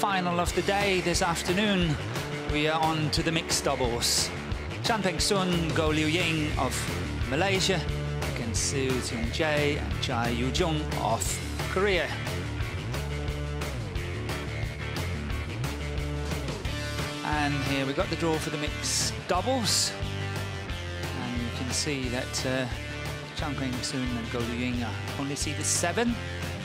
final of the day this afternoon. We are on to the mixed doubles. Chan Peng-sun, Goh Liu-ying of Malaysia against Seo Seung-jae and Chae Yu-jung of Korea. And here we got the draw for the mixed doubles. And you can see that Chan Peng-sun and Goh Liu-ying are only seeded 7,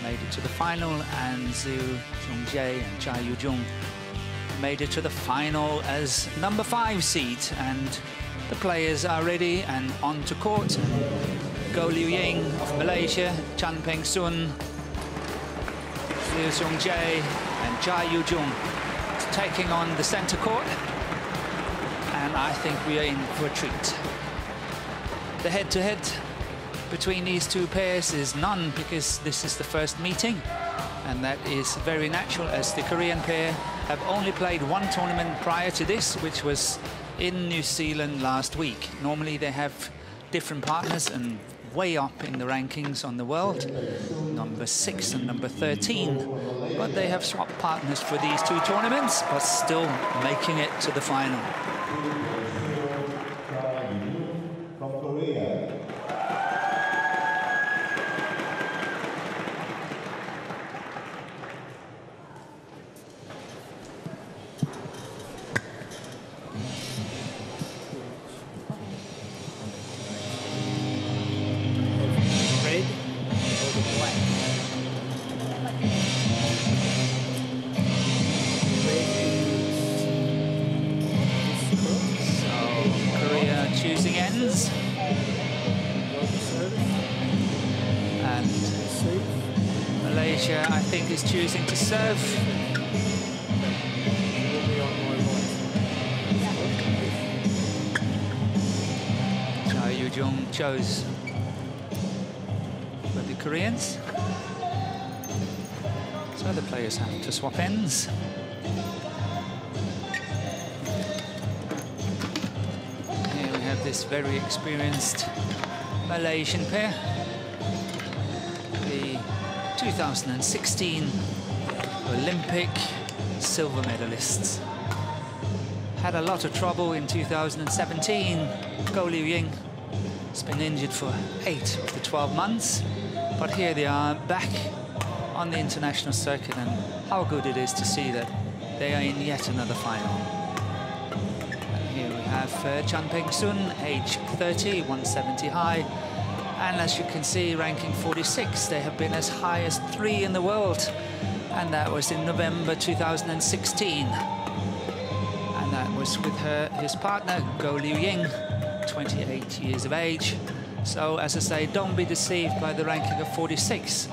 made it to the final, and Seo Seung-jae and Chae Yu-jung made it to the final as number 5 seed. And the players are ready and on to court. Goh Liu-ying of Malaysia, Chan Peng-sun, Seo Seung-jae and Chae Yu-jung taking on the centre court. And I think we are in for a treat. The head-to-head between these two pairs is none, because this is the first meeting, and that is very natural, as the Korean pair have only played one tournament prior to this, which was in New Zealand last week. Normally they have different partners and way up in the rankings on the world, number 6 and number 13, but they have swapped partners for these two tournaments, but still making it to the final. Choosing ends, and Malaysia, I think, is choosing to serve. Chae Yu-jung chose for the Koreans, so the players have to swap ends. This very experienced Malaysian pair, the 2016 Olympic silver medalists. Had a lot of trouble in 2017. Goh Liu-ying has been injured for 8 of the 12 months, but here they are back on the international circuit, and how good it is to see that they are in yet another final. Have Chan Peng-sun, age 30, 170 high, and as you can see, ranking 46. They have been as high as 3 in the world, and that was in November 2016. And that was with his partner, Goh Liu-ying, 28 years of age. So, as I say, don't be deceived by the ranking of 46.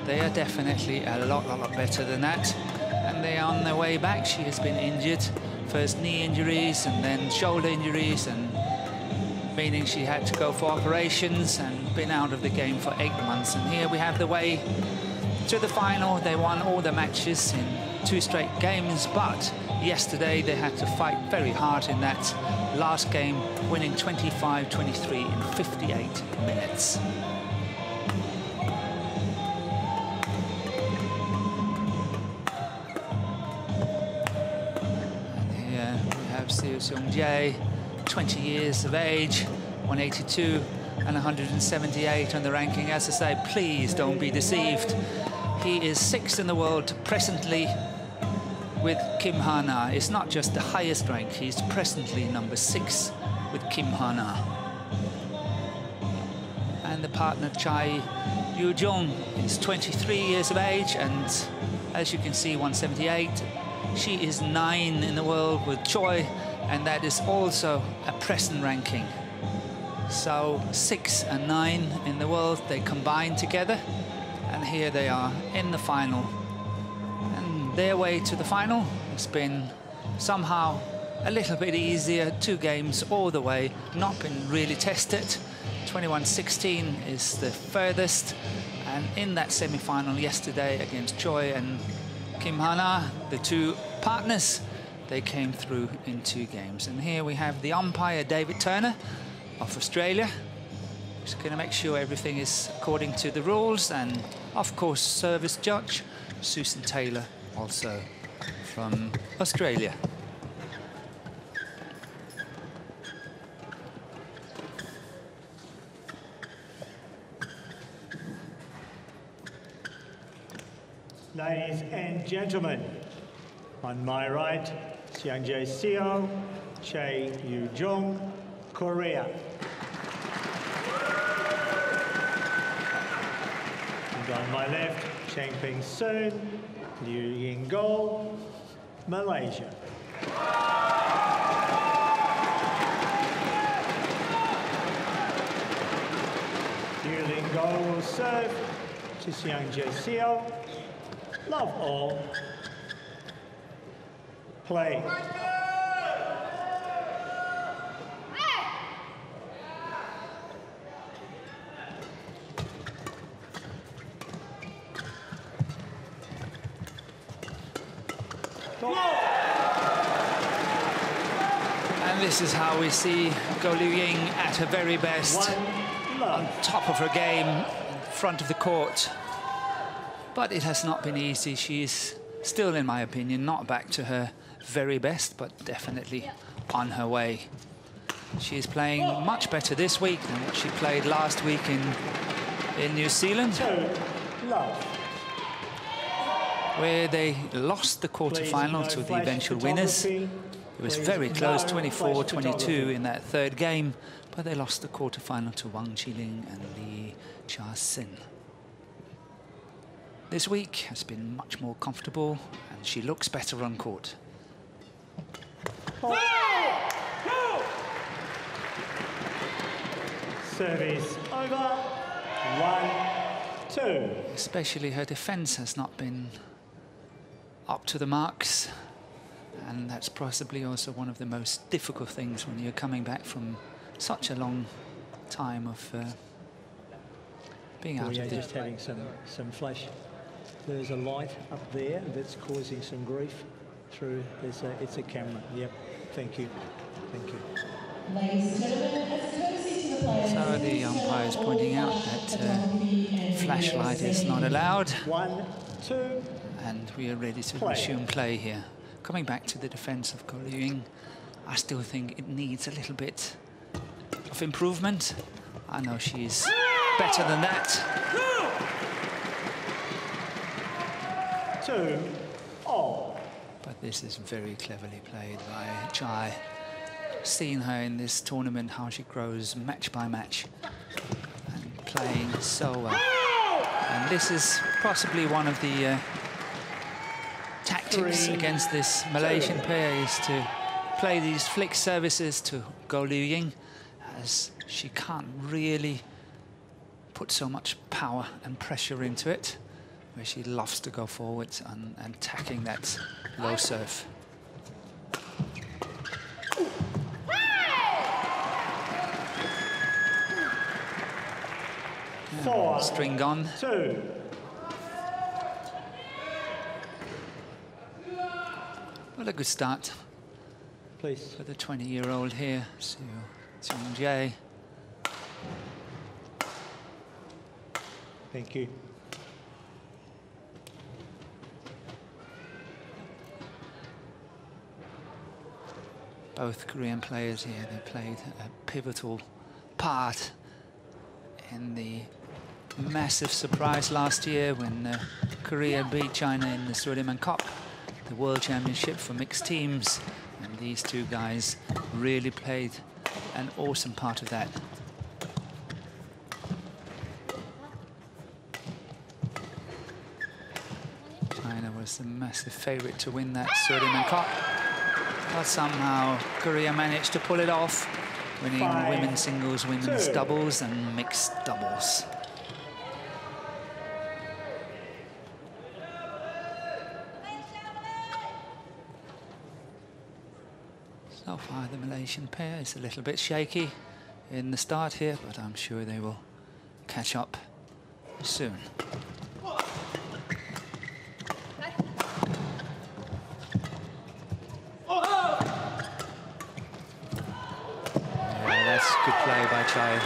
They are definitely a lot better than that, and they are on their way back. She has been injured. First knee injuries and then shoulder injuries, and meaning she had to go for operations and been out of the game for 8 months. And here we have the way to the final. They won all the matches in 2 straight games, but yesterday they had to fight very hard in that last game, winning 25-23 in 58 minutes. Seo Seung-jae, 20 years of age, 182 and 178 on the ranking. As I say, please don't be deceived. He is 6th in the world presently with Kim Ha-na. It's not just the highest rank, he's presently number 6 with Kim Ha-na. And the partner, Chae Yu-jung, is 23 years of age, and as you can see, 178. She is 9 in the world with Choi, and that is also a present ranking. So 6 and 9 in the world, they combine together, and here they are in the final. And their way to the final has been somehow a little bit easier. 2 games all the way, not been really tested. 21-16 is the furthest, and in that semi-final yesterday against Choi and Kim Ha-na, the 2 partners, they came through in 2 games. And here we have the umpire, David Turner of Australia, who's going to make sure everything is according to the rules, and of course service judge Susan Taylor, also from Australia. Ladies and gentlemen, on my right, Seungjae Seo, Chae Yu-jung, Korea. And on my left, Cheng Ping-soon, Liu Ying-go, Malaysia. Liu Ying-go will serve to Seungjae Seo. Love all. Play. And this is how we see Go Liu Ying at her very best, on top of her game, in front of the court. But it has not been easy. She's still, in my opinion, not back to her very best, but definitely on her way. She is playing much better this week than what she played last week in New Zealand, where they lost the quarterfinal to the eventual winners. It was very close, 24-22 in that third game, but they lost the quarterfinal to Wang Qiling and Li Chia-sin. This week has been much more comfortable, and she looks better on court. Service over. 1-2. Especially her defense has not been up to the marks, and that's possibly also one of the most difficult things when you're coming back from such a long time of being out of there. Just having some flash. There's a light up there that's causing some grief through. It's a camera. Yep. Thank you. Thank you. Ladies and gentlemen, as a courtesy to the players, so the umpire is pointing out that flashlight is not allowed. 1-2. And we are ready to resume play here. Coming back to the defense of Go Liu Ying, I still think it needs a little bit of improvement. I know she's better than that. 2-all. But this is very cleverly played by Chae. Seeing her in this tournament, how she grows match by match and playing so well. And this is possibly one of the tactics against this Malaysian pair, is to play these flick services to Go Liu Ying, as she can't really put so much power and pressure into it, where she loves to go forwards and attacking that low serve. String gone. 2. Well, a good start, Please. for the 20-year-old here, Seungjae. Thank you. Both Korean players here, they played a pivotal part in the massive surprise last year when Korea beat China in the Sudirman Cup, the World Championship for mixed teams, and these two guys really played an awesome part of that. China was the massive favorite to win that Sudirman Cup, but somehow Korea managed to pull it off, winning women's singles, women's doubles and mixed doubles. So far the Malaysian pair is a little bit shaky in the start here, but I'm sure they will catch up soon. Good play by Chae.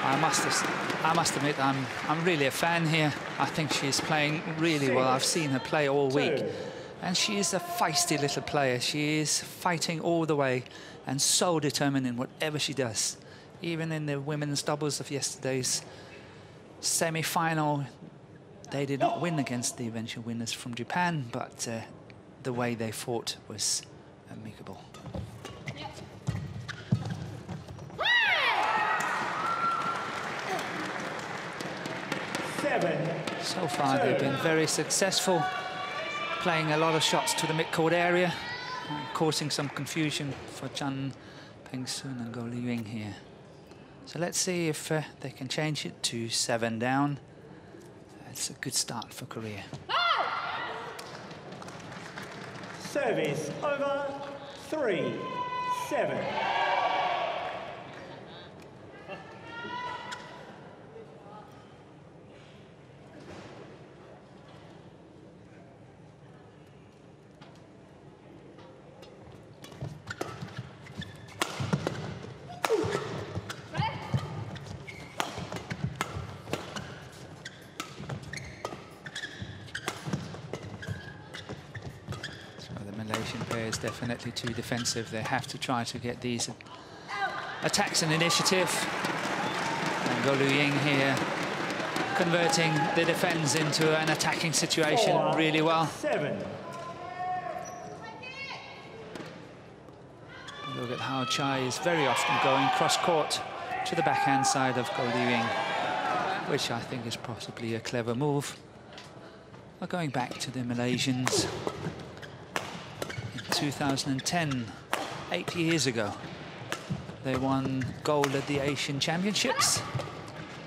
I must admit, I'm really a fan here. I think she's playing really well. I've seen her play all week, And she is a feisty little player. She is fighting all the way and so determined in whatever she does. Even in the women's doubles of yesterday's semi-final, they did not win against the eventual winners from Japan, but the way they fought was amicable. So far, they've been very successful, playing a lot of shots to the mid-court area, causing some confusion for Chan Peng-soon and Go Liu-ying here. So let's see if they can change it to 7 down. It's a good start for Korea. Service over 3-7. Definitely too defensive. They have to try to get these attacks and initiative. And Go Liu-ying here converting the defense into an attacking situation really well. 7. Look at how Chae is very often going cross-court to the backhand side of Go Liu-ying, which I think is possibly a clever move. But going back to the Malaysians, 2010, 8 years ago, they won gold at the Asian Championships.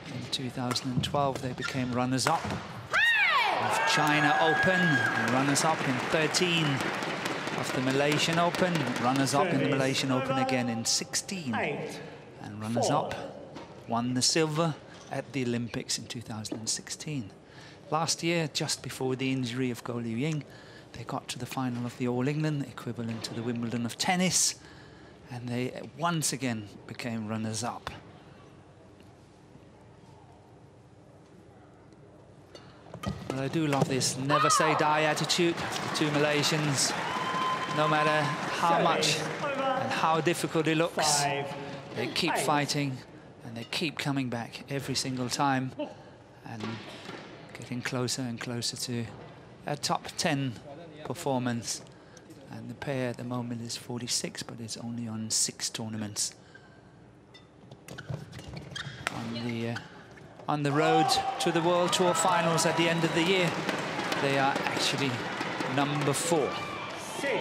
In 2012, they became runners-up of China Open, and runners-up in 13 of the Malaysian Open, runners-up in the Malaysian Open again in 16, and runners-up won the silver at the Olympics in 2016. Last year, just before the injury of Go Liu-ying, they got to the final of the All England, equivalent to the Wimbledon of tennis, and they once again became runners-up. But I do love this never say die attitude of the two Malaysians. No matter how much and how difficult it looks, they keep fighting and they keep coming back every single time and getting closer and closer to a top 10 performance. And the pair at the moment is 46, but it's only on 6 tournaments. On the road to the World Tour finals at the end of the year, they are actually number 4. 6,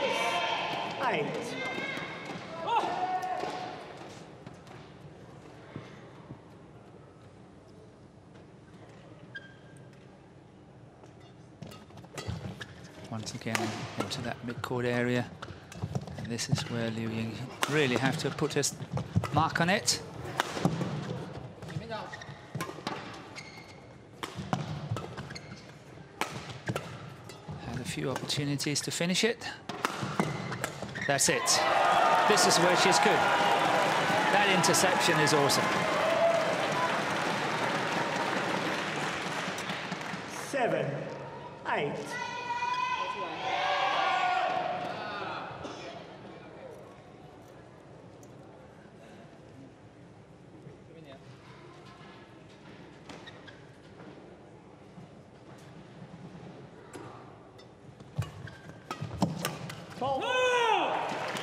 8. Once again into that mid-court area, and this is where Liu-ying really have to put his mark on it. Had a few opportunities to finish it. That's it. This is where she's good. That interception is awesome. 7, 8.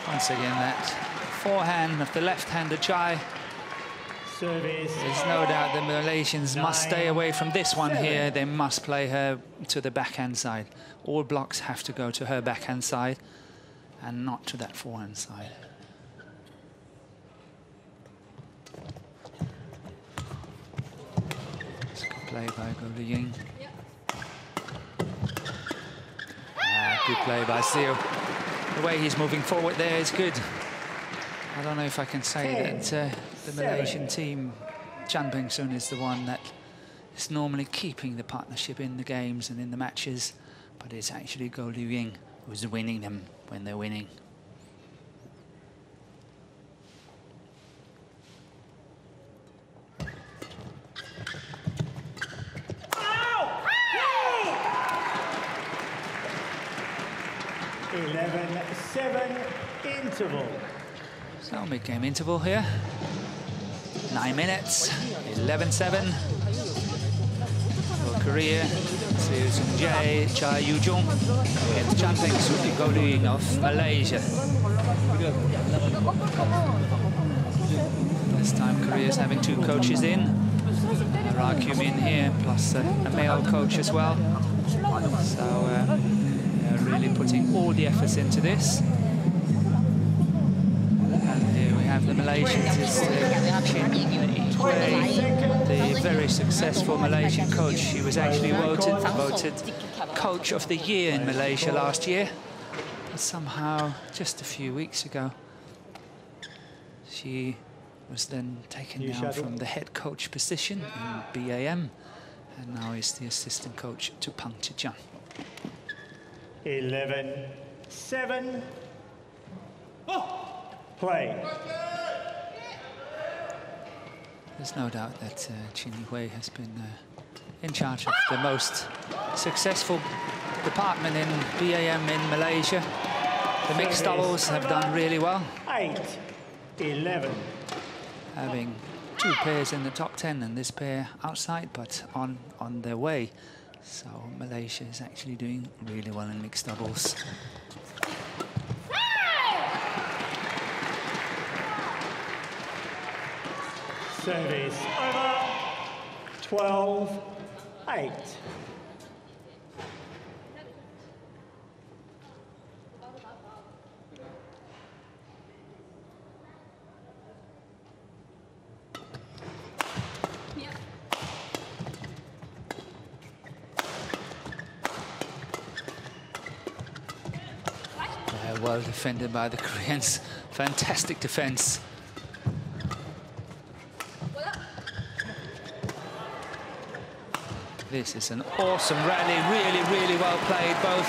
Once again, that forehand of the left-handed Chae. Service. There's no doubt the Malaysians must stay away from this one here. They must play her to the backhand side. All blocks have to go to her backhand side and not to that forehand side. It's a good play by Go Liu-ying. Good play by Seal. The way he's moving forward there is good. I don't know if I can say that the Malaysian team, Chan Peng-soon is the one that is normally keeping the partnership in the games and in the matches, but it's actually Go Liu-ying who's winning them when they're winning. 11-7 interval. So mid-game interval here. 9 minutes, 11-7. For Korea, Chae Yu-jung against Chan Peng-soon Go-Lu-ying of Malaysia. This time Korea's having 2 coaches in. Ra Kyu-min here, plus a male coach as well. So they're really putting all the efforts into this. And here we have the Malaysians. It's Chae, the very successful Malaysian coach. She was actually voted Coach of the Year in Malaysia last year. But somehow, just a few weeks ago, she was then taken down from the head coach position in BAM, and now is the assistant coach to Pang Chi-chan. 11-7. Play. There's no doubt that Chin Hui has been in charge of the most successful department in BAM in Malaysia. The mixed doubles have done really well. 8-11. Having 2 pairs in the top 10 and this pair outside, but on their way. So Malaysia is actually doing really well in mixed doubles. Service over. 12-8. Well defended by the Koreans. Fantastic defense. This is an awesome rally, really well played. Both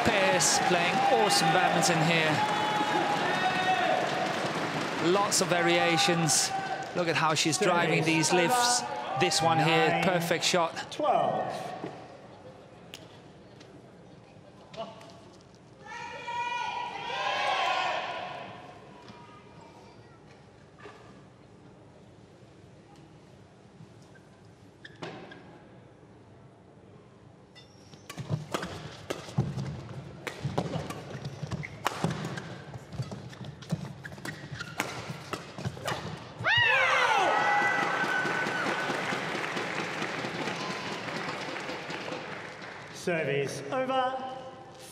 pairs playing awesome badminton here. Lots of variations. Look at how she's driving these lifts. This one here, perfect shot. 12. Service over.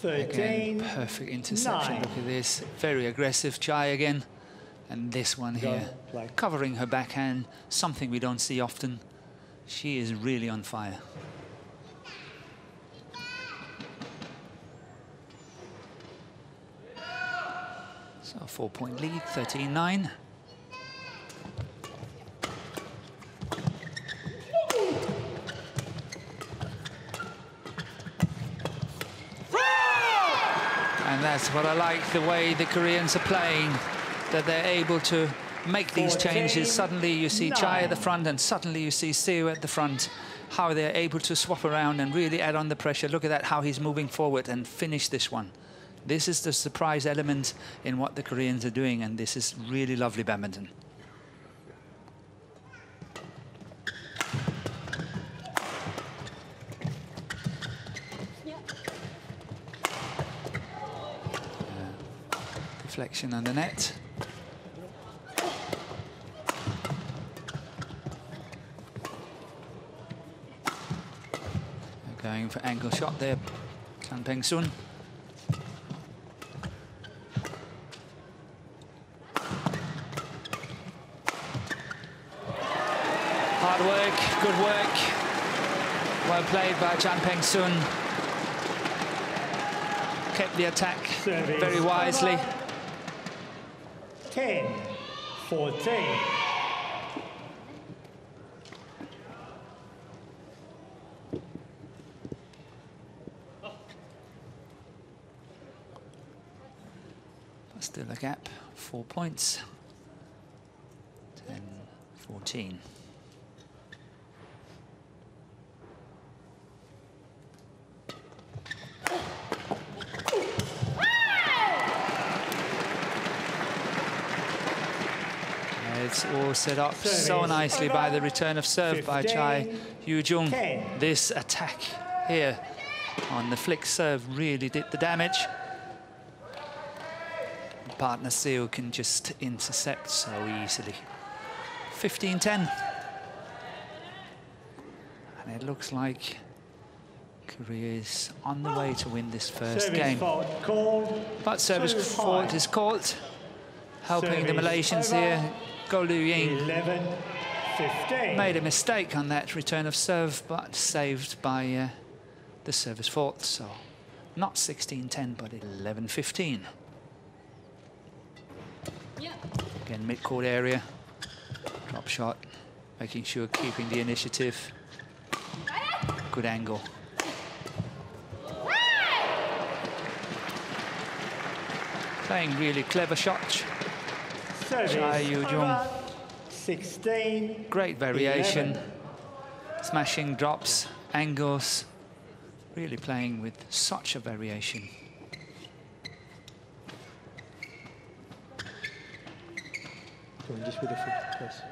13. Again, perfect interception. 9. Look at this. Very aggressive Chae again. And this one here, covering her backhand, something we don't see often. She is really on fire. So 4-point lead, 13-9. And that's what I like, the way the Koreans are playing, that they're able to make these changes. Suddenly you see Chae at the front and suddenly you see Seo at the front. How they're able to swap around and really add on the pressure. Look at that, how he's moving forward and finish this one. This is the surprise element in what the Koreans are doing, and this is really lovely badminton. Deflection on the net. Going for angle shot there, Chan Peng-soon. Hard work, good work. Well played by Chan Peng-soon. Kept the attack very wisely. 10-14. Still a gap, 4 points. 10-14. It's all set up so nicely by the return of serve by Chae Yu-jung. This attack here on the flick serve really did the damage. Partner Seo can just intercept so easily. 15-10. And it looks like Korea is on the way to win this first game. But service fault is called, helping the Malaysians here. Go Liu Ying made a mistake on that return of serve, but saved by the service fault. So not 16-10, but 11-15. Again, mid-court area, drop shot, making sure keeping the initiative. Good angle. Playing really clever shots. Chae Yu-jung. 16. Great variation. 11. Smashing drops, angles. Really playing with such a variation. Just with the foot, yes.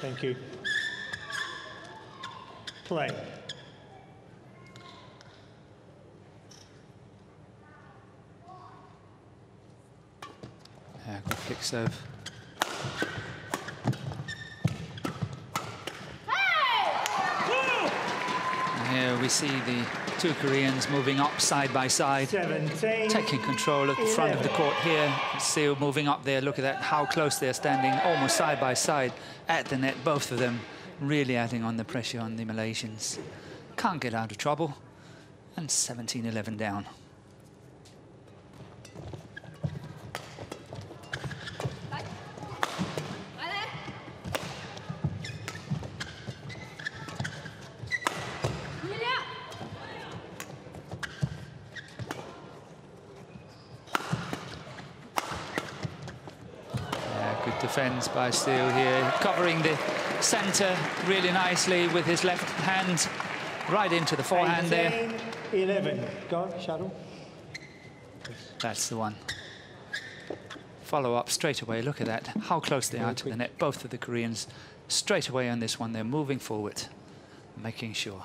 Thank you. Play. Yeah, good flick serve. And here we see the two Koreans moving up side by side, 17, taking control at the front of the court here. Seo moving up there. Look at that, how close they're standing, almost side by side at the net, both of them really adding on the pressure on the Malaysians. Can't get out of trouble, and 17-11 down. Defense by Seo here, covering the center really nicely with his left hand, right into the forehand 18, there. 11, go, shuttle. That's the one. Follow up straight away, look at that, how close they are to the net. Both of the Koreans straight away on this one, they're moving forward, making sure.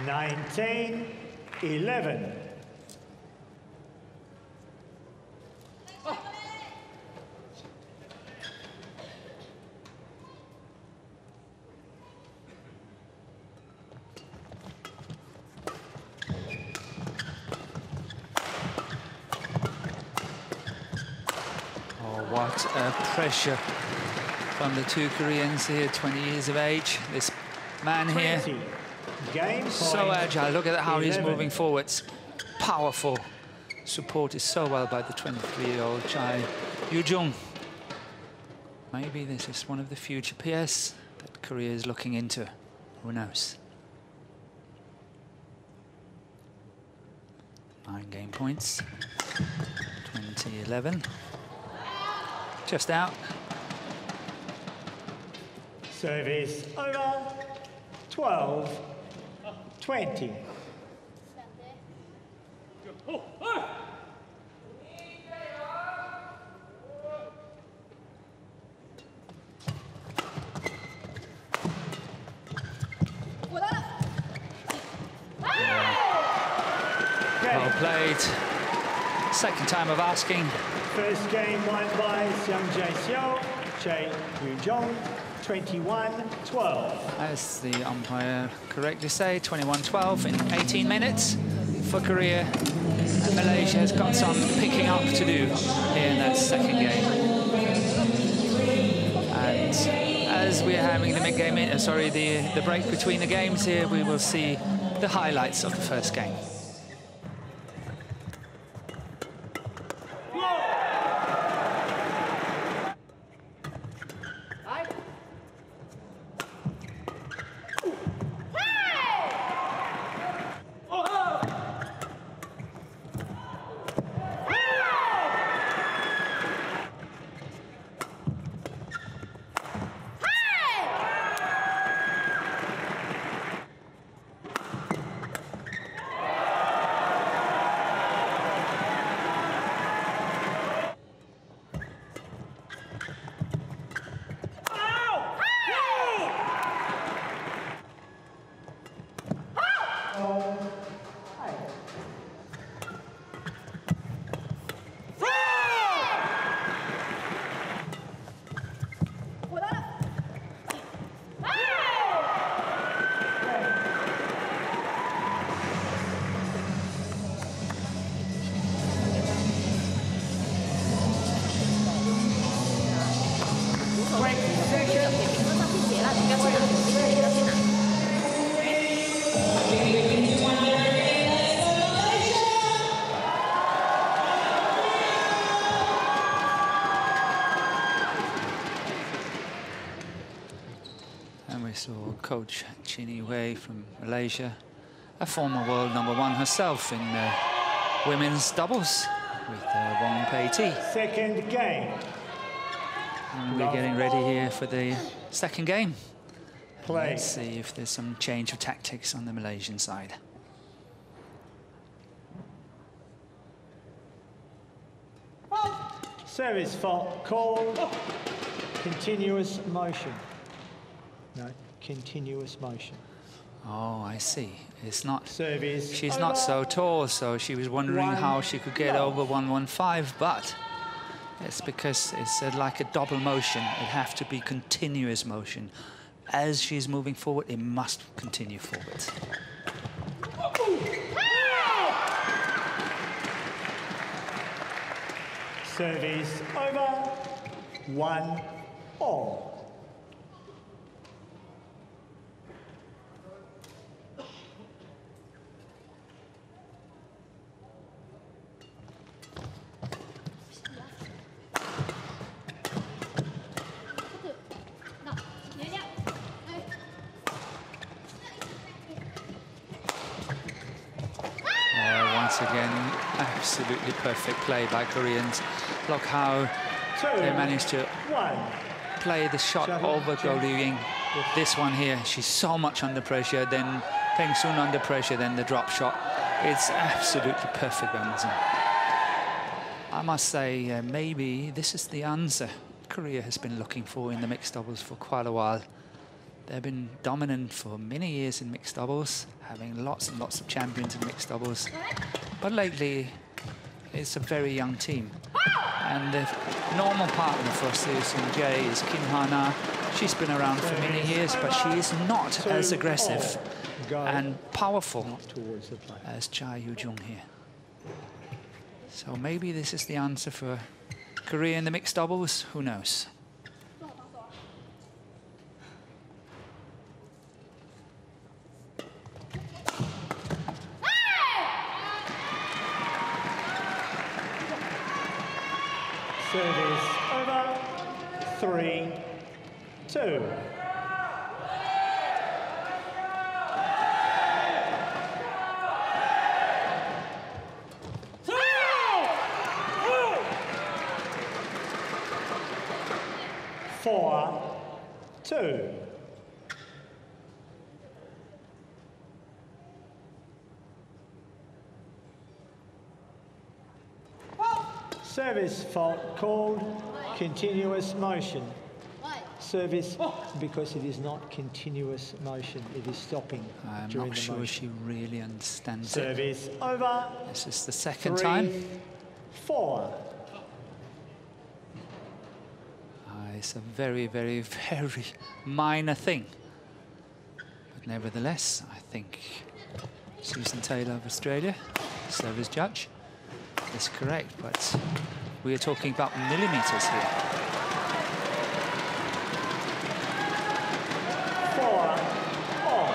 Nineteen, 11. What a pressure from the two Koreans here, 20 years of age. This man here, so agile. Look at how 11. He's moving forwards. Powerful. Supported so well by the 23-year-old Chae Yu-jung. Maybe this is one of the future PS that Korea is looking into. Who knows? 9 game points. 20-11. Just out. Service over. 12, 20. Well played. Second time of asking. First game won by Chae Yu-jung, 21-12. As the umpire correctly say, 21-12 in 18 minutes for Korea. And Malaysia has got some picking up to do here in that second game. And as we're having the mid-game, the break between the games here, we will see the highlights of the first game. coach Chae from Malaysia, a former world #1 herself in women's doubles with Wong Pei Ti. Second game. And we're getting ready here for the second game. Play. Let's see if there's some change of tactics on the Malaysian side. Service fault called. Continuous motion. No, continuous motion. Oh, I see. It's not. Service. She's not so tall, so she was wondering how she could get over 115, but it's because it's like a double motion. It have to be continuous motion. As she's moving forward, it must continue forward. Service over. 1-all. Once again, absolutely perfect play by Koreans. Look how they managed to play the shot over Go Liu-ying. This one here, she's so much under pressure, then Peng Sun under pressure, then the drop shot. It's absolutely perfect badminton. I must say, maybe this is the answer Korea has been looking for in the mixed doubles for quite a while. They've been dominant for many years in mixed doubles, having lots and lots of champions in mixed doubles. But lately, it's a very young team. And the normal partner for Seo Jae is Kim Ha-na. She's been around for many years, but she is not as aggressive and powerful as Chae Yu-jung here. So maybe this is the answer for Korea in the mixed doubles. Who knows? Service over. 3-2. Four, 2. Service fault called. Continuous motion. Service, because it is not continuous motion, it is stopping. I'm during not the sure motion. she really understands Service it. over. This is the second time. 4. It's a very, very, very minor thing. But nevertheless, I think Susan Taylor of Australia, service judge, is correct. But we are talking about millimeters here. 4-all.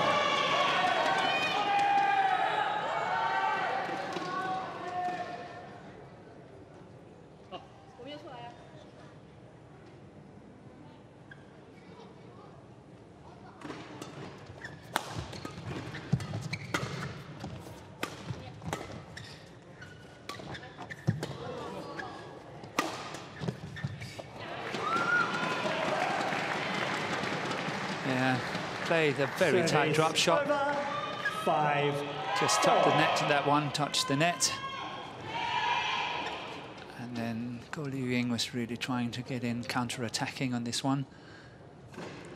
Yeah, played a very tight drop shot. 5. Just touched the net, that one touched the net. And then Go Liu-ying was really trying to get in, counter-attacking on this one.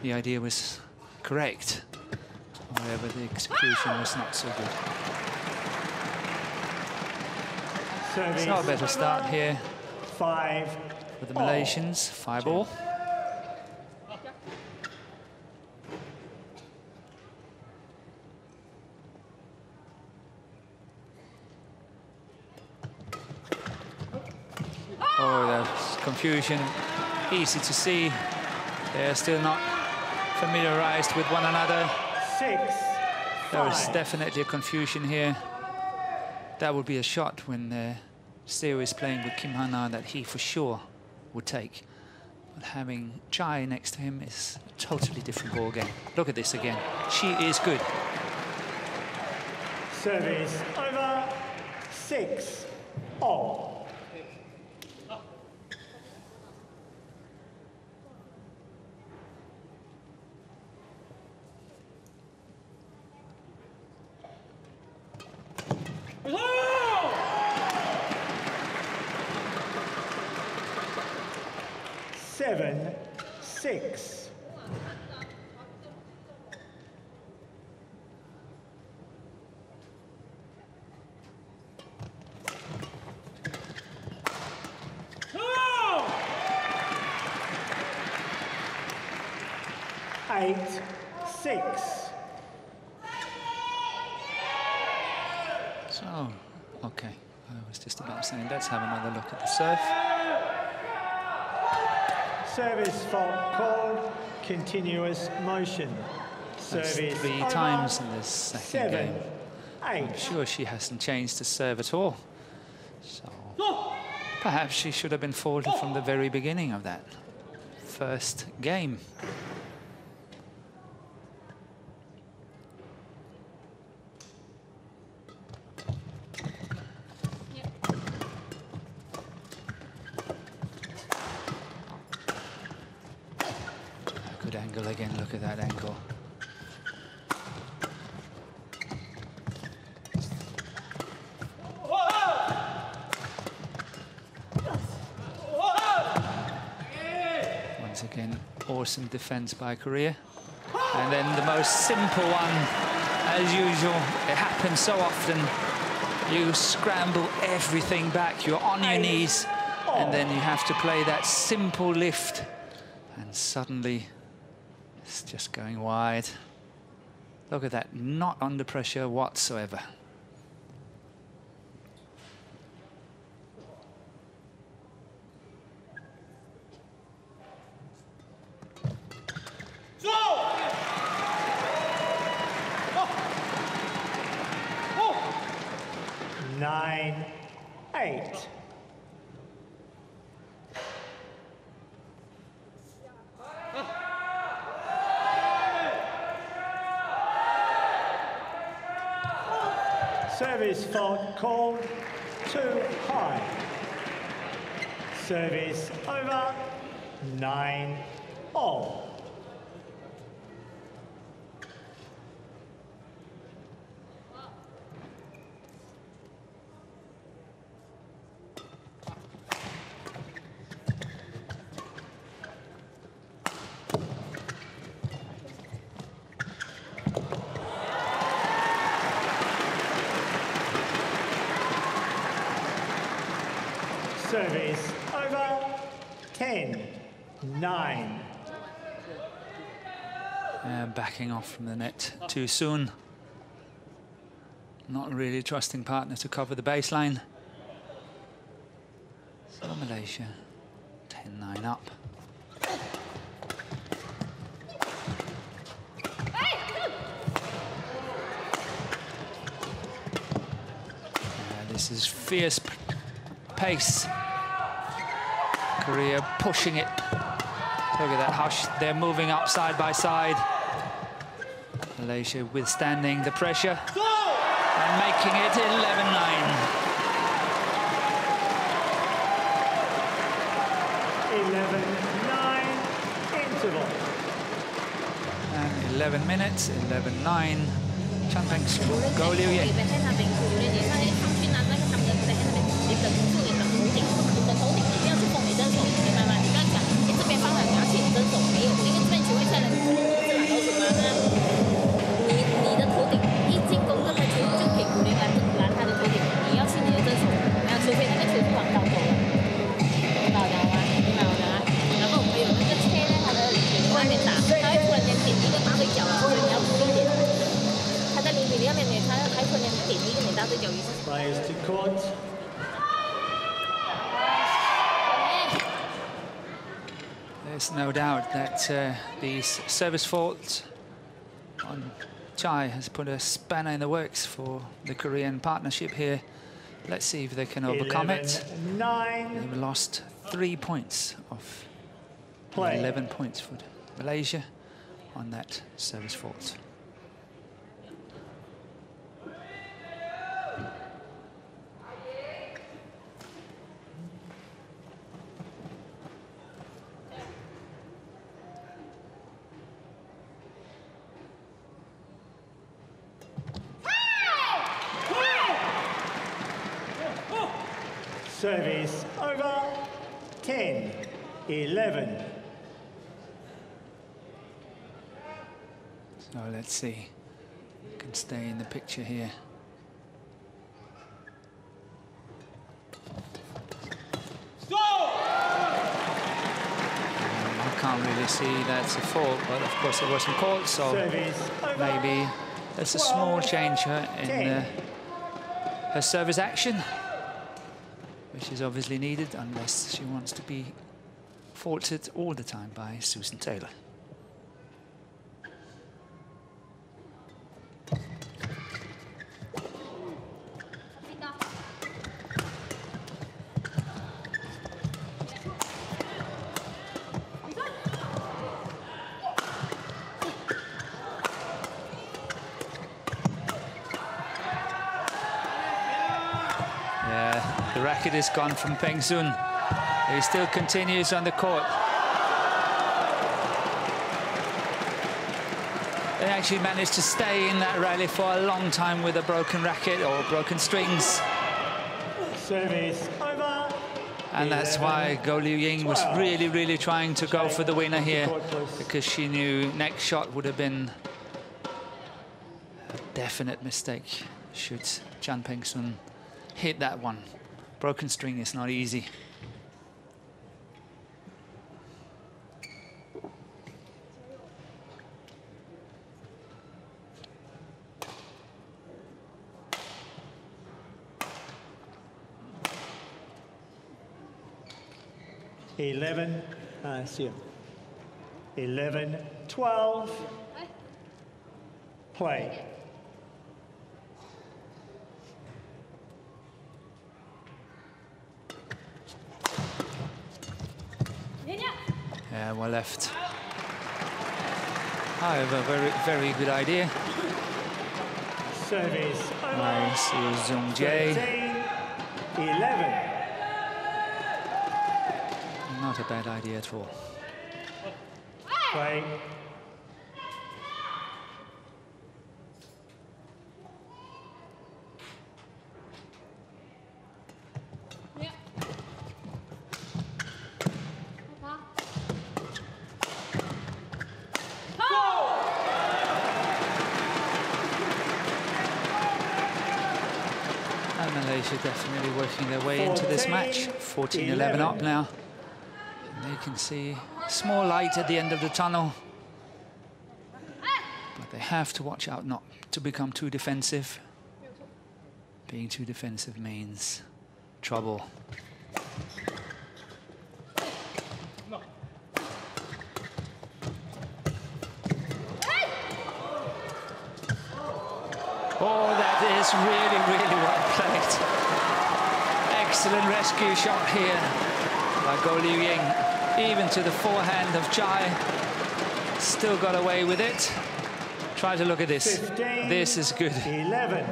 The idea was correct. However, the execution was not so good. It's not a better start here 5 for the Malaysians. 5-all. Oh, there's confusion. Easy to see. They're still not familiarized with one another. 6. There is definitely a confusion here. That would be a shot when Seo is playing with Kim Ha-na that he for sure would take. having Chae next to him is a totally different ball game. Look at this again. She is good. Service over 6-all. Seven, 6. Oh! 8, 6. So, okay. I was just about saying, let's have another look at the serve. Service fault called, continuous motion. That's Service 3 over, times in this second 7, game. 8. I'm sure she hasn't changed to serve at all. So perhaps she should have been faulted from the very beginning of that first game. Good angle again, look at that angle. Once again, awesome defense by Korea. And then the most simple one, as usual, it happens so often. You scramble everything back, you're on your knees, and then you have to play that simple lift, and suddenly it's just going wide. Look at that, not under pressure whatsoever. Nine, 8. Service fault called, too high. Service over, 9-all. Service over, 10-9. And backing off from the net too soon. Not really trusting partner to cover the baseline. So Malaysia, 10-9 up. This is fierce pace. Korea pushing it. Look at that, Hush. They're moving up side by side. Malaysia withstanding the pressure and making it 11-9. 11-9 interval. And 11 minutes, 11-9. Chae Soon, Go Liu Yin. Players to court. There's no doubt that these service faults on Chae has put a spanner in the works for the Korean partnership here. Let's see if they can overcome it. 9. They've lost 3 points of Play. 11 points for Malaysia on that service fault. Service over. 10, 11. So let's see. Can stay in the picture here. I can't really see that's a fault, but of course it wasn't called, so maybe there's a small change in her service action, which is obviously needed unless she wants to be faulted all the time by Susan Taylor. The racket is gone from Peng Sun. He still continues on the court. They actually managed to stay in that rally for a long time with a broken racket or broken strings. Service over. And that's why Goh Liu Ying was really trying to go for the winner here, because she knew next shot would have been a definite mistake should Chan Peng Sun hit that one. Broken string is not easy. See you. 11, 12. Play. Yeah, well left. However, very good idea. Service by Zhong Jie. 11. Not a bad idea at all. Play. Malaysia definitely working their way into this match. 14-11 up now. And they can see small light at the end of the tunnel. But they have to watch out not to become too defensive. Being too defensive means trouble. Oh, that is really well played. Excellent rescue shot here by Goh Liu Ying. Even to the forehand of Chae. Still got away with it. Try to look at this. 15, this is good. 11.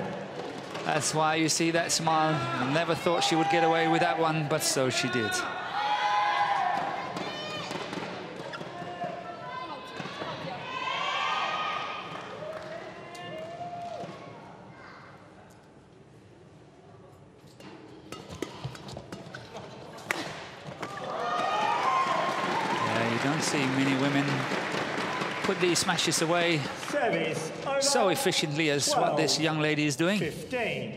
That's why you see that smile. I never thought she would get away with that one, but so she did. Don't see many women put these smashes away so efficiently as 12, what this young lady is doing. 15.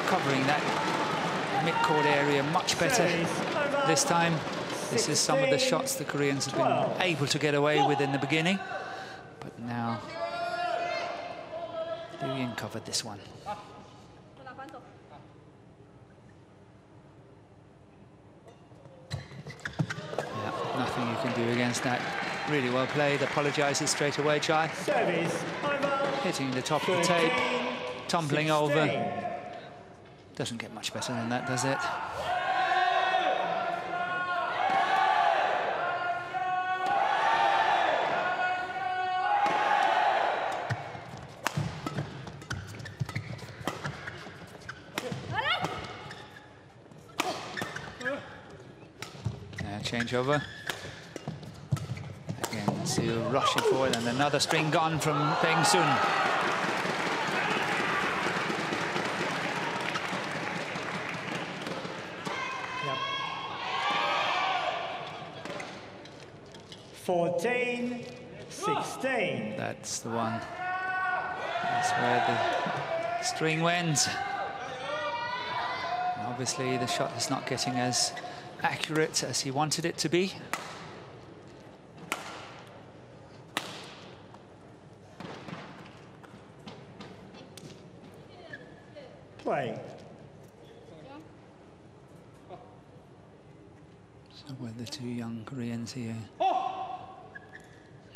Covering that mid-court area much better this time. This is some of the shots the Koreans have been able to get away with in the beginning. But now, Liu Ying covered this one. Yeah, nothing you can do against that. Really well played. Apologises straight away, Chae. Hitting the top of the tape, tumbling over. Doesn't get much better than that, does it? Changeover. Again, Siu rushing forward, and another string gone from Peng Sun. Yep. 14-16. That's the one. That's where the string went. And obviously, the shot is not getting as accurate as he wanted it to be. Play. So will the two young Koreans here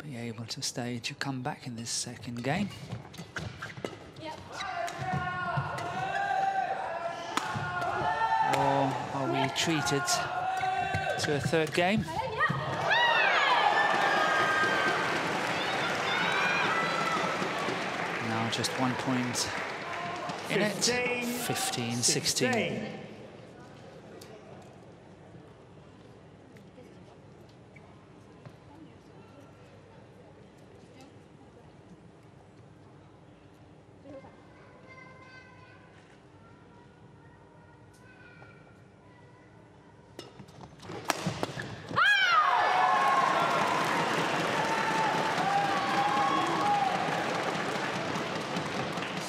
be able to stage a comeback in this second game? Or are we treated to a third game? Now just 1 point in it. 15-16.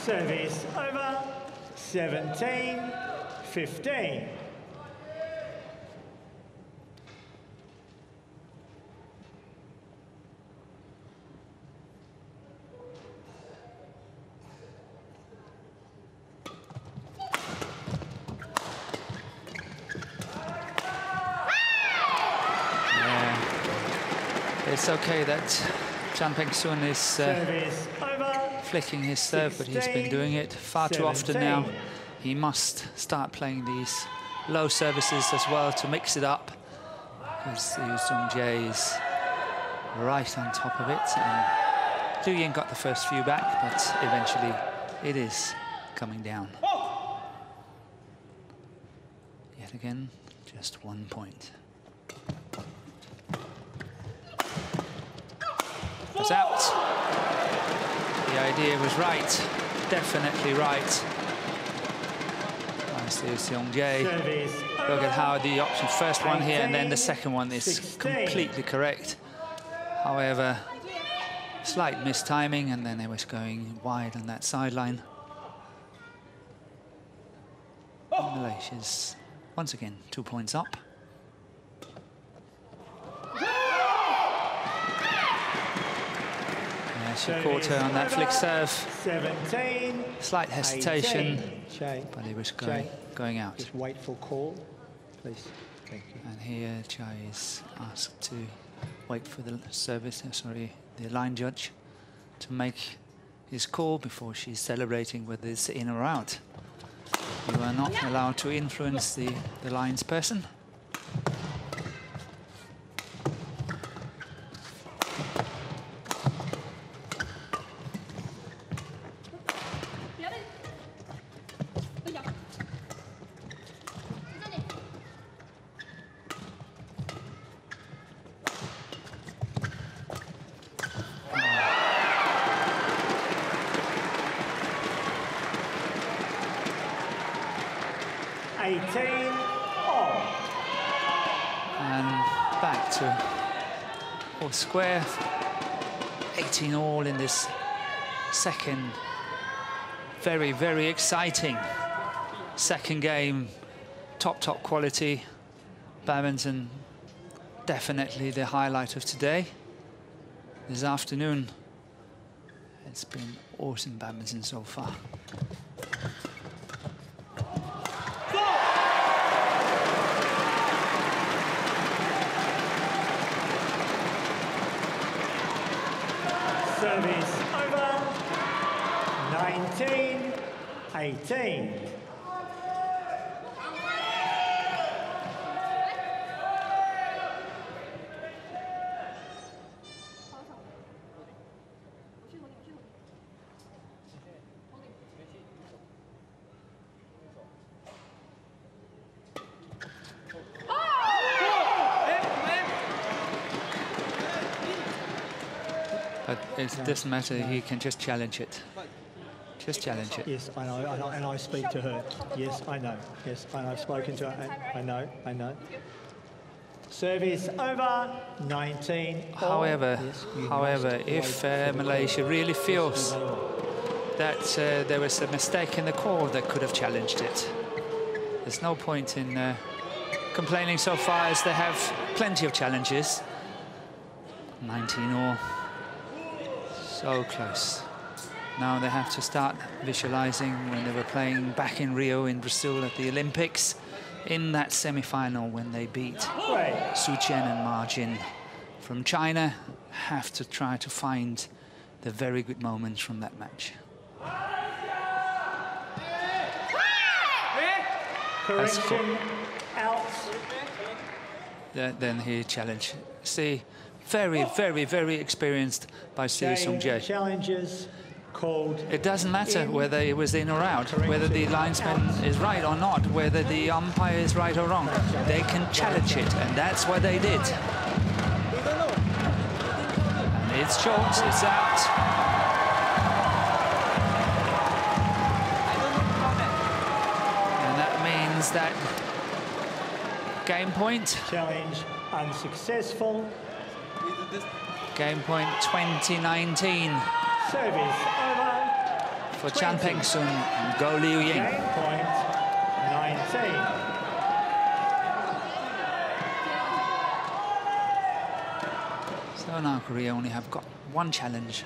Service over. 17-15. It's okay that Chan Peng-sun is flicking his serve, but he's been doing it far too often now. He must start playing these low services as well to mix it up, because Yu Sung-jae is right on top of it. And Liu Ying got the first few back, but eventually it is coming down. Yet again, just 1 point. Was out. The idea was right, definitely right. Nice Yu Sung-jae. Look at how the option, first one here and then the second one is completely correct. However, slight mistiming, and then it was going wide on that sideline. Malaysia's once again 2 points up. She caught her on that flick serve. 17. Slight hesitation, Chae, but it was going out. Just wait for call, please. Thank you. And here Chae is asked to wait for the service, the line judge to make his call before she's celebrating whether it's in or out. You are not allowed to influence the lines person. Square, 18 all in this second very, very exciting second game. Top quality badminton definitely the highlight of today, this afternoon. It's been awesome badminton so far. Service over. 19-18. But it doesn't matter, he can just challenge it. Just challenge it. Yes, I know, and I speak to her. Yes, I know. Yes, and I've spoken to her. I know. Service over. 19. However, yes, if Malaysia really feels that there was a mistake in the call that could have challenged it, there's no point in complaining so far, as they have plenty of challenges. 19-all. So close. Now they have to start visualizing when they were playing back in Rio in Brazil at the Olympics, in that semi-final when they beat Su Chen and Ma Jin from China. Have to try to find the very good moments from that match. Correction. Out. Then he challenged. See, very, very, very experienced by Siu Sung Jae. Challenges called. It doesn't matter whether it was in or out, whether the linesman is right or not, whether the umpire is right or wrong. They can challenge it, and that's what they did. And it's short, it's out. And that means that game point. Challenge unsuccessful. Game point 2019. Service over. For Chan Peng Sun and Go Liu Ying. Game point 19. So now Korea only have got one challenge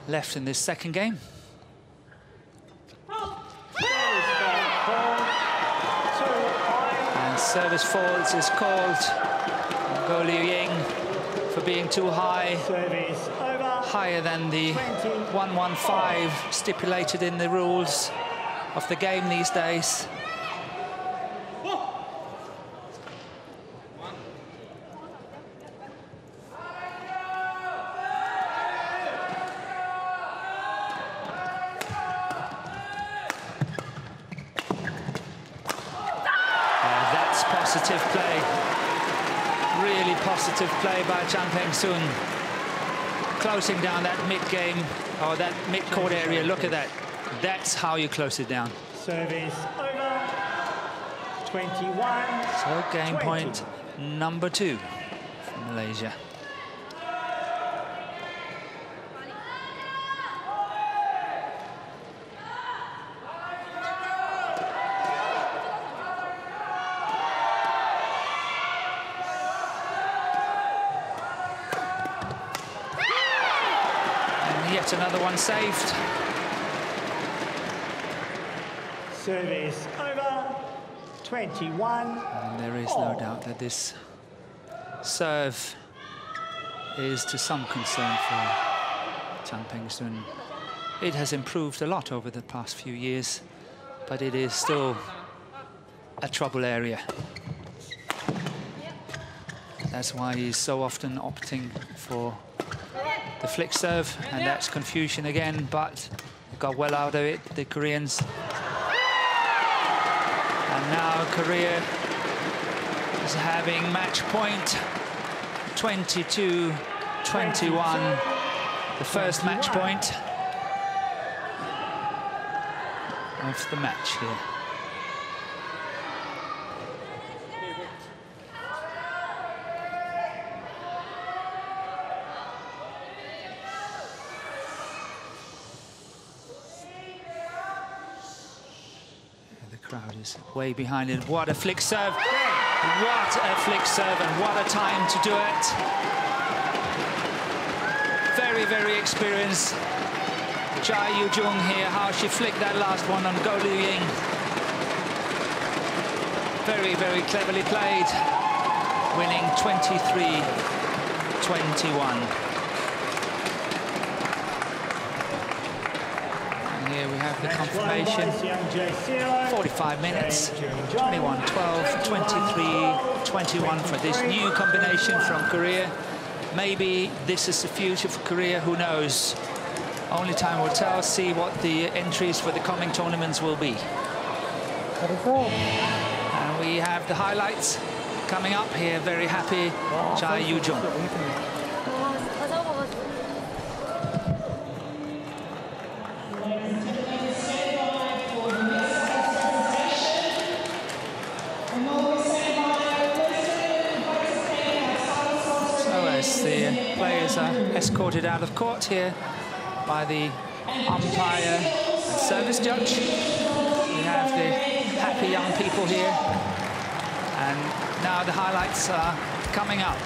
left in this second game. And service faults is called. Go Liu Ying for being too high. Service over. Higher than the 115 stipulated in the rules of the game these days. That's positive play. Really positive play by Chan Peng Sun. Closing down that mid-game, or that mid-court area. Look at that. That's how you close it down. Service over. 21. So game point number 2 for Malaysia. Yet another one saved. Service over. 21. And there is no doubt that this serve is to some concern for Chan Peng Sun. It has improved a lot over the past few years, but it is still a trouble area. That's why he's so often opting for the flick serve, and that's confusion again, but got well out of it, the Koreans. And now Korea is having match point 22-21, the first match point of the match here. Crowd is way behind it. What a flick serve. What a flick serve and what a time to do it. Very, very experienced. Chae Yu-jung here, how she flicked that last one on Go Liu-ying. Very, very cleverly played, winning 23-21. And here we have the confirmation. 45 minutes, 21-12, 23-21 for this new combination from Korea. Maybe this is the future for Korea, who knows? Only time will tell. See what the entries for the coming tournaments will be. And we have the highlights coming up here. Very happy, Chae Yu-jung. So as the players are escorted out of court here by the umpire and service judge, we have the happy young people here, and now the highlights are coming up.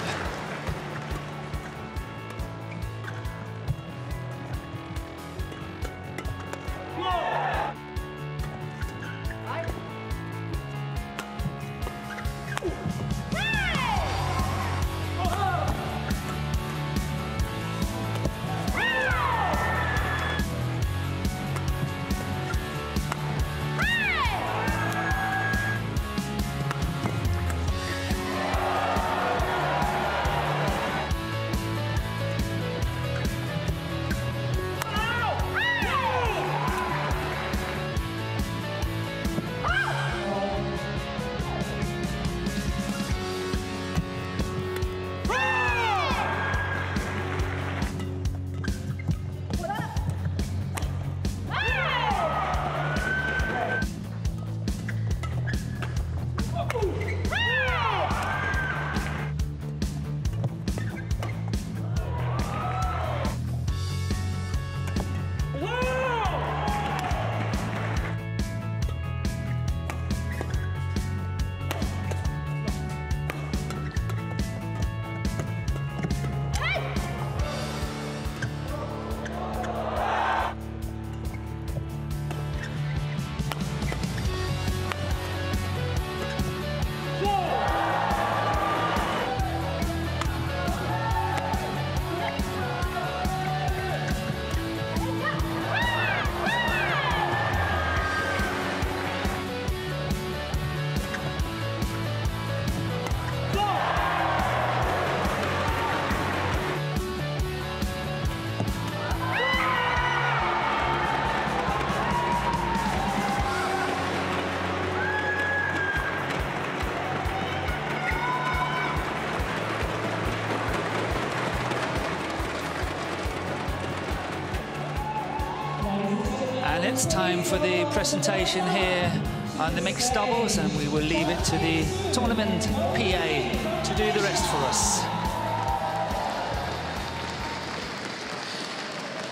And it's time for the presentation here on the mixed doubles, and we will leave it to the tournament PA to do the rest for us.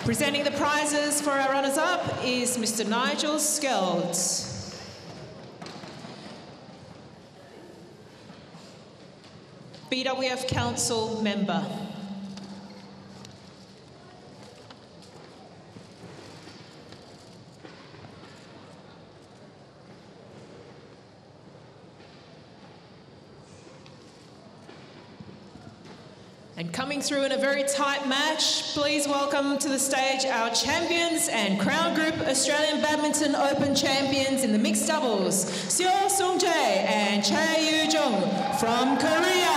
Presenting the prizes for our runners-up is Mr. Nigel Skeld. BWF Council member. And coming through in a very tight match, please welcome to the stage our champions and Crown Group Australian Badminton Open champions in the mixed doubles, Seo Sung-jae and Chae Yu-jung from Korea.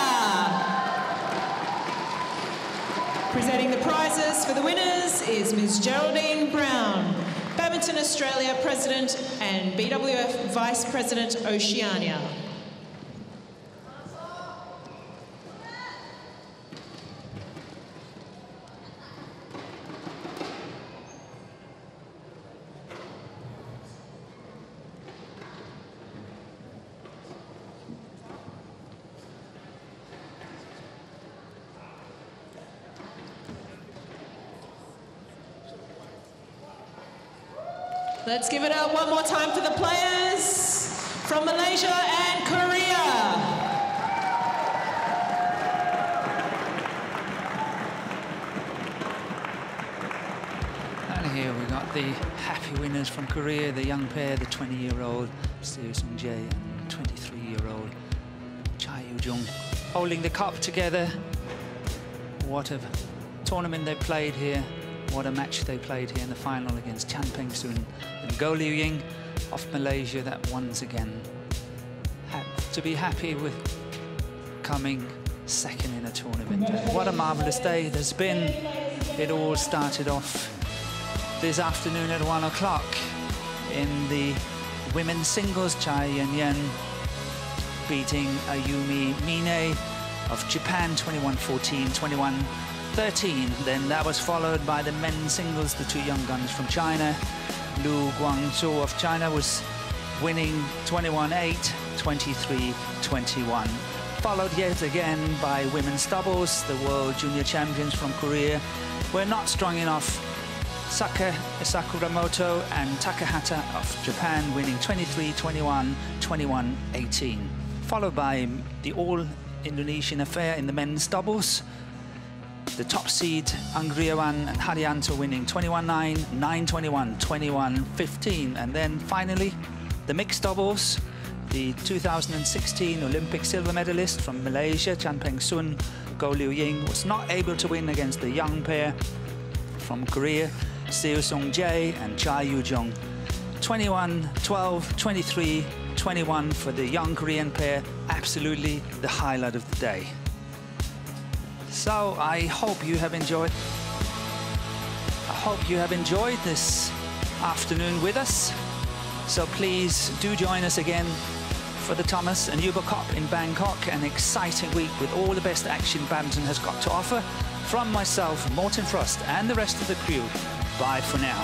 Presenting the prizes for the winners is Ms. Geraldine Brown, Badminton Australia President and BWF Vice President Oceania. Let's give it up one more time for the players from Malaysia and Korea. the happy winners from Korea, the young pair, the 20-year-old Seo Sung-jae and 23-year-old Chae, holding the cup together. What a tournament they played here. What a match they played here in the final against Chan Peng-soon and Go Liu Ying of Malaysia, that once again had to be happy with coming second in a tournament. What a marvelous day it has been. It all started off this afternoon at 1 o'clock in the women's singles. Chae Yan beating Ayumi Mine of Japan 21-14, 21-13. Then that was followed by the men's singles, the two young guns from China. Lu Guangzhou of China was winning 21-8, 23-21. Followed yet again by women's doubles. The world junior champions from Korea were not strong enough. Saka Sakuramoto and Takahata of Japan winning 23-21, 21-18. Followed by the all-Indonesian affair in the men's doubles. The top seed, Anggriawan and Haryanto winning 21-9, 9-21, 21-15. And then finally, the mixed doubles. The 2016 Olympic silver medalist from Malaysia, Chan Peng-soon, Go Liu Ying, was not able to win against the young pair from Korea, Seo Sung-jae and Chae Yu-jung. 21-12, 23-21 for the young Korean pair. Absolutely the highlight of the day. So I hope you have enjoyed. This afternoon with us. So please do join us again for the Thomas and Uber Cup in Bangkok, an exciting week with all the best action badminton has got to offer. From myself, Morten Frost, and the rest of the crew, bye for now.